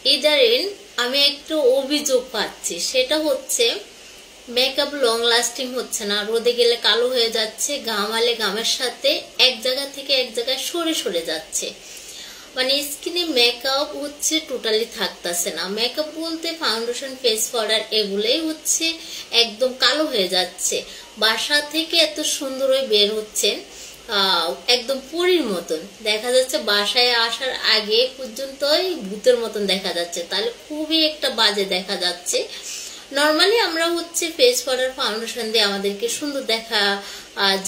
ইদারিন আমি একটু অভিযোগ পাচ্ছি, সেটা হচ্ছে মেকআপ লং লাস্টিং হচ্ছে না, রোদে গেলে কালো হয়ে যাচ্ছে, ঘামালে ঘামের সাথে এক জায়গা থেকে এক জায়গায় সরে সরে যাচ্ছে। মানে স্কিনে মেকআপ হচ্ছে টোটালি থাকতেছে না। মেকআপ বলতে ফাউন্ডেশন, ফেস পাউডার এগুলোই হচ্ছে একদম কালো হয়ে যাচ্ছে। বাসা থেকে এত সুন্দর হয়ে বের হচ্ছেন, একদম পরীর মতন দেখা যাচ্ছে, বাসায় আসার আগে পর্যন্তই ভূতের মতন দেখা যাচ্ছে, তাহলে খুবই একটা বাজে দেখা যাচ্ছে। নর্মালি আমরা হচ্ছে ফেস পাউডার, ফাউন্ডেশন দিয়ে আমাদেরকে সুন্দর দেখা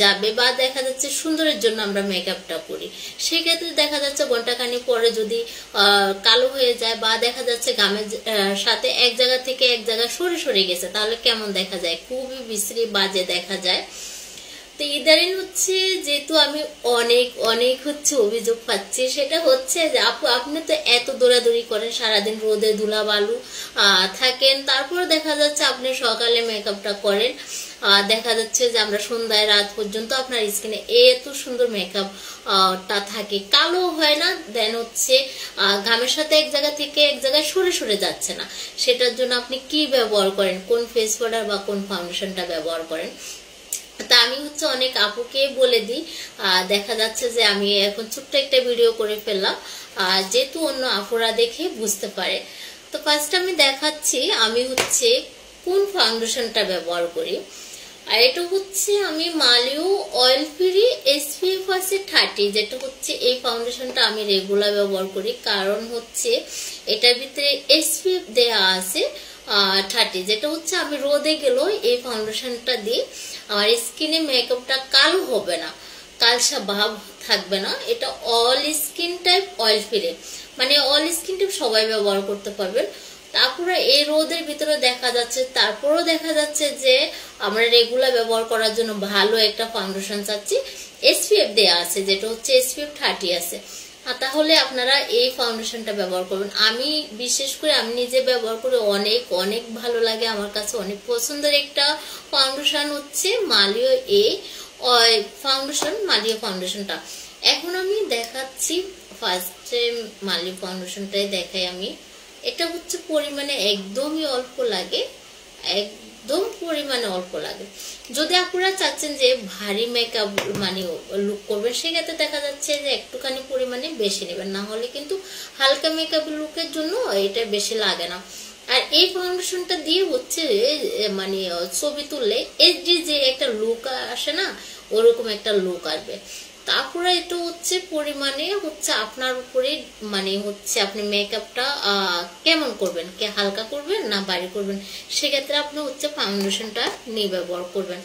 যাবে, বা দেখা যাচ্ছে সুন্দরের জন্য আমরা মেকআপটা করি। সেক্ষেত্রে দেখা যাচ্ছে ঘন্টাখানি পরে যদি কালো হয়ে যায়, বা দেখা যাচ্ছে ঘামের সাথে এক জায়গা থেকে এক জায়গা সরে সরে গেছে, তাহলে কেমন দেখা যায়? খুবই বিশ্রী বাজে দেখা যায়। তো ইদারিন হচ্ছে যেহেতু আমি অনেক অনেক হচ্ছে অভিযোগ পাচ্ছি, সেটা হচ্ছে যে আপনি তো এত দৌড়াদৌড়ি করেন, সারাদিন রোদে ধুলা বালু থাকেন, তারপরে দেখা যাচ্ছে আপনি সকালে মেকআপটা করেন, দেখা যাচ্ছে যে আমরা সন্ধ্যায় রাত পর্যন্ত আপনার স্কিনে এত সুন্দর মেকআপটা থাকে, কালো হয় না, দেন হচ্ছে ঘামের সাথে এক জায়গা থেকে এক জায়গায় সরে সরে যাচ্ছে না। সেটার জন্য আপনি কি ব্যবহার করেন, কোন ফেস পাউডার বা কোন ফাউন্ডেশনটা ব্যবহার করেন? তা আমি হচ্ছে অনেক আপুকে বলে দিই, দেখা যাচ্ছে যে আমি এখন ছোট্ট একটা ভিডিও করে ফেললাম, যেহেতু অন্য আপুরা দেখে বুঝতে পারে। তো ফার্স্ট আমি দেখাচ্ছি আমি হচ্ছে কোন ফাউন্ডেশনটা ব্যবহার করি। আর এটা হচ্ছে আমি মালিও অয়েল ফ্রি SPF আছে 30, যেটা হচ্ছে এই ফাউন্ডেশনটা আমি রেগুলার ব্যবহার করি, কারণ হচ্ছে এটার ভিতরে SPF দেয়া আছে 30, যেটা হচ্ছে আমি রোদে গেলেও এই ফাউন্ডেশনটা দিই, আমার স্কিনে মেকআপটা কালো হবে না, কালসা ভাব থাকবে না। এটা all skin type oil free, মানে অল স্কিন টাইপ সবাই ব্যবহার করতে পারবেন। তারপরে এই রোদের ভিতরে দেখা যাচ্ছে, তারপরেও দেখা যাচ্ছে যে আমরা রেগুলার ব্যবহার করার জন্য ভালো একটা ফাউন্ডেশন চাচ্ছি, SPF দেয়া আছে, যেটা হচ্ছে SPF 30 আছে। তাহলে আপনারা এই ফাউন্ডেশনটা ব্যবহার করবেন। আমি বিশেষ করে আমি নিজে ব্যবহার করে অনেক অনেক ভালো লাগে, আমার কাছে অনেক পছন্দের একটা ফাউন্ডেশন হচ্ছে মালিও ফাউন্ডেশন, মালিও ফাউন্ডেশনটা। এখন আমি দেখাচ্ছি ফার্স্টে মালিও ফাউন্ডেশনটাই দেখাই আমি। এটা হচ্ছে পরিমাণে একদমই অল্প লাগে, একদম পরিমাণে অল্প লাগে। যদি আপনারা চাচ্ছেন যে ভারী মেকআপ মানে লুক করবেন, সেক্ষেত্রে দেখা যাচ্ছে যে একটুখানি পরিমাণে বেশি নেবেন, না হলে কিন্তু হালকা মেকআপ লুকের জন্য এটা বেশি লাগে না। আর এই ফাউন্ডেশনটা দিয়ে হচ্ছে মানে ছবি তুললে HD যে একটা লুক আসে না, ওরকম একটা লুক আসবে। তারপরে এটা হচ্ছে পরিমাণে হচ্ছে আপনার উপরে, মানে হচ্ছে আপনি মেকআপটা কেমন করবেন, কে হালকা করবেন না ভারী করবেন, সেক্ষেত্রে আপনি হচ্ছে ফাউন্ডেশনটা নিয়ে ব্যবহার করবেন।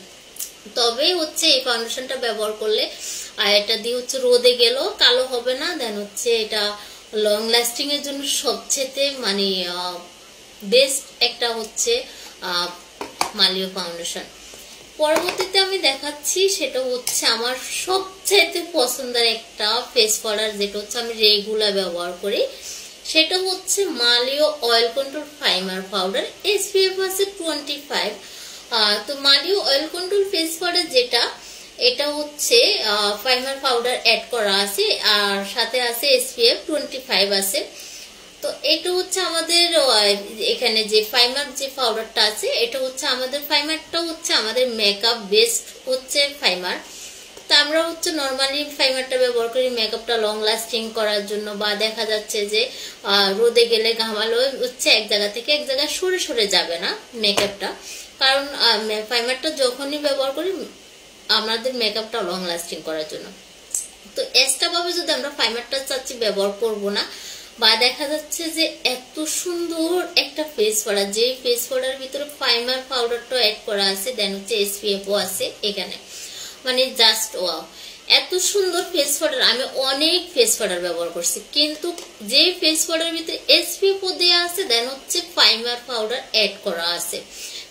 তবে হচ্ছে এই ফাউন্ডেশনটা ব্যবহার করলে আর এটা দিয়ে হচ্ছে রোদে গেলেও কালো হবে না, দেন হচ্ছে এটা লং লাস্টিং এর জন্য সবচেয়ে মানে বেস্ট একটা হচ্ছে মালিও ফাউন্ডেশন। পরবর্তীতে আমি দেখাচ্ছি সেটা হচ্ছে আমার সবচেয়ে পছন্দের একটা ফেস পাউডার, যেটা হচ্ছে আমি রেগুলার ব্যবহার করি, সেটা হচ্ছে Maliao oil control primer powder, SPF আছে 25। তো Maliao oil control face powder যেটা, এটা হচ্ছে প্রাইমার পাউডার অ্যাড করা আছে, আর সাথে আছে SPF 25 আছে। তো এটা হচ্ছে আমাদের এখানে যে প্রাইমার যে পাউডারটা আছে, এটা হচ্ছে আমাদের প্রাইমারটা হচ্ছে আমাদের মেকআপ বেস্ট হচ্ছে প্রাইমার। তো আমরা হচ্ছে নর্মালি প্রাইমারটা ব্যবহার করি মেকআপটা লং লাস্টিং করার জন্য, বা দেখা যাচ্ছে যে রোদে গেলে ঘামালো হচ্ছে এক জায়গা থেকে এক জায়গায় সরে সরে যাবে না মেকআপটা, কারণ প্রাইমারটা যখনই ব্যবহার করি আমাদের মেকআপটা লং লাস্টিং করার জন্য। তো এক্সট্রা ভাবে যদি আমরা প্রাইমারটা চাচ্ছি ব্যবহার করব না, বা দেখা যাচ্ছে যে এত সুন্দর একটা ফেস পাউডার, যে ফেস পাউডার ভিতরে প্রাইমার পাউডারটা অ্যাড করা আছে, দেন হচ্ছে SPF ও আছে এখানে, মানে জাস্ট ওয়াও, এত সুন্দর ফেস পাউডার। আমি অনেক ফেস পাউডার ব্যবহার করছি, কিন্তু যে ফেস পাউডার ভিতরে SPF ও দেওয়া আছে, দেন হচ্ছে প্রাইমার পাউডার অ্যাড করা আছে,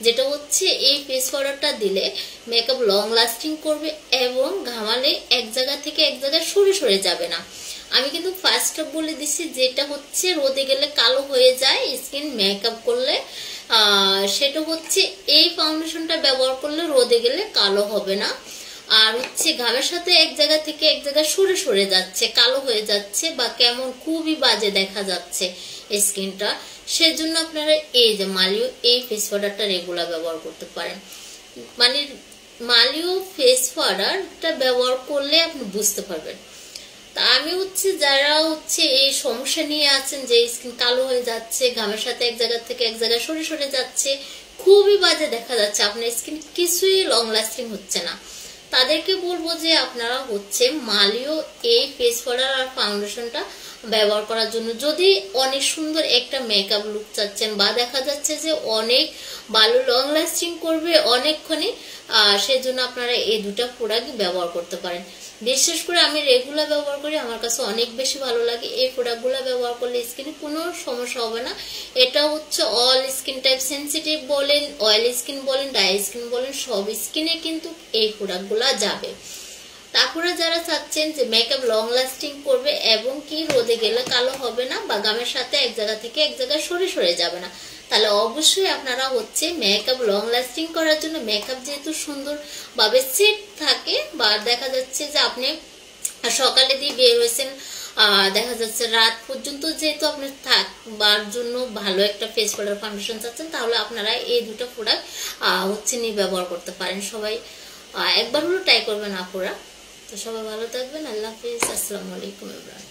যেটা হচ্ছে এই ফেস পাউডারটা দিলে মেকআপ লং লাস্টিং করবে এবং ঘামালে এক জায়গা থেকে এক জায়গায় সরে সরে যাবে না। আমি কিন্তু ফার্স্ট বলে দিছি, যেটা হচ্ছে রোদে গেলে কালো হয়ে যায় স্কিন মেকআপ করলে, সেটা হচ্ছে এই ফাউন্ডেশনটা ব্যবহার করলে রোদে গেলে কালো হবে না। আর হচ্ছে ঘামের সাথে এক জায়গা থেকে এক জায়গায় সরে সরে যাচ্ছে, কালো হয়ে যাচ্ছে বা কেমন খুবই বাজে দেখা যাচ্ছে স্কিনটা, সেজন্য আপনারা এই যে মালিও এই ফেস পাউডারটা রেগুলার ব্যবহার করতে পারেন। মানে মালিও ফেস পাউডারটা ব্যবহার করলে আপনি বুঝতে পারবেন। তা আমি হচ্ছে যারা হচ্ছে এই সমস্যা নিয়ে আছেন যে স্কিন কালো হয়ে যাচ্ছে, ঘামের সাথে এক জায়গা থেকে এক জায়গায় সরে সরে যাচ্ছে, খুবই বাজে দেখা যাচ্ছে, আপনার স্কিন কিছুই লং লাস্টিং হচ্ছে না, তাদেরকে বলবো যে আপনারা হচ্ছে মালিও এই ফেস পাউডার আর ফাউন্ডেশনটা ব্যবহার করার জন্য। যদি অনেক সুন্দর একটা মেকআপ লুক চাচ্ছেন বা দেখা যাচ্ছে যে অনেক ভালো লং লাস্টিং করবে অনেকক্ষণে, সেজন্য আপনারা এই দুটা প্রোডাক্ট ব্যবহার করতে পারেন। বিশেষ করে আমি রেগুলার ব্যবহার করি, আমার কাছে অনেক বেশি ভালো লাগে। এই প্রোডাক্টগুলো ব্যবহার করলে স্কিনে কোনো সমস্যা হবে না। এটা হচ্ছে অল স্কিন টাইপ, সেন্সিটিভ বলেন, অয়েলি স্কিন বলেন, ড্রাই স্কিন বলেন, সব স্কিনে কিন্তু এই প্রোডাক্টগুলো যাবে। তারপরে যারা চাচ্ছেন যে মেকআপ লং লাস্টিং করবে এবং কি রোদে গেলে কালো হবে না বা ঘামের সাথে এক জায়গা থেকে এক জায়গায় সরে সরে যাবে না, তাহলে অবশ্যই আপনারা হচ্ছে মেকআপ লং লাস্টিং করার জন্য, মেকআপ যেহেতু সুন্দর ভাবে সেট থাকে বা দেখা যাচ্ছে যে আপনি সকালে দিয়ে বের হয়েছেন, দেখা যাচ্ছে রাত পর্যন্ত যেহেতু আপনি থাকবার জন্য ভালো একটা ফেস পাউডার ফাউন্ডেশন চাচ্ছেন, তাহলে আপনারা এই দুটো প্রোডাক্ট হচ্ছে নিয়ে ব্যবহার করতে পারেন। সবাই একবার হলো ট্রাই করবেন আপুরা। তো সবাই ভালো থাকবেন, আল্লাহ হাফিজ, আসসালামু আলাইকুম এভরিওয়ান।